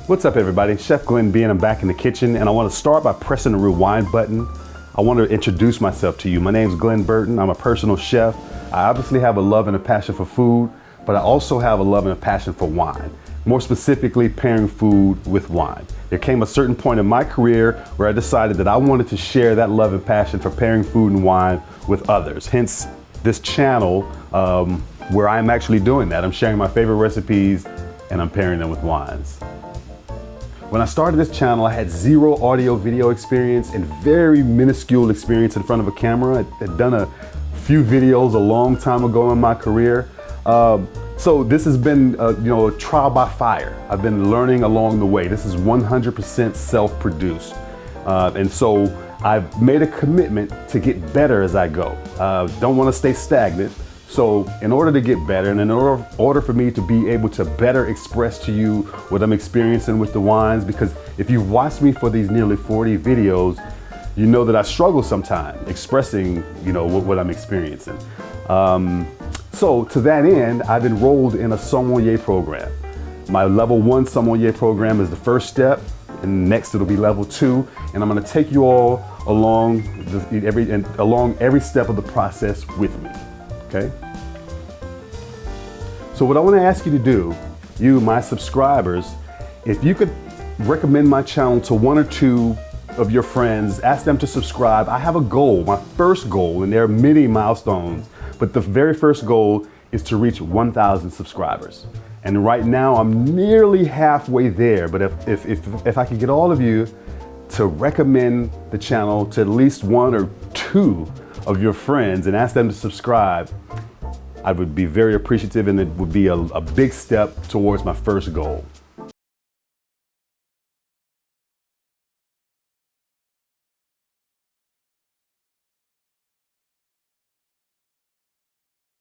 What's up, everybody? Chef Glenn B, and I'm back in the kitchen, and I want to start by pressing the rewind button. I want to introduce myself to you. My name's Glenn Burton. I'm a personal chef. I obviously have a love and a passion for food, but I also have a love and a passion for wine. More specifically, pairing food with wine. There came a certain point in my career where I decided that I wanted to share that love and passion for pairing food and wine with others. Hence this channel where I'm actually doing that. I'm sharing my favorite recipes and I'm pairing them with wines. When I started this channel, I had zero audio video experience and very minuscule experience in front of a camera. I'd done a few videos a long time ago in my career. So this has been a trial by fire. I've been learning along the way. This is 100% self-produced. And so I've made a commitment to get better as I go. Don't want to stay stagnant. So in order to get better and in order for me to be able to better express to you what I'm experiencing with the wines, because if you've watched me for these nearly 40 videos, you know that I struggle sometimes expressing, what I'm experiencing. So to that end, I've enrolled in a sommelier program. My level 1 sommelier program is the first step, and next it'll be level 2, and I'm going to take you all along every step of the process with me. Okay? So what I want to ask you to do, you, my subscribers, if you could recommend my channel to 1 or 2 of your friends, ask them to subscribe. I have a goal, my first goal, and there are many milestones, but the very first goal is to reach 1,000 subscribers. And right now I'm nearly halfway there, but if I could get all of you to recommend the channel to at least 1 or 2 of your friends and ask them to subscribe, I would be very appreciative, and it would be a big step towards my first goal.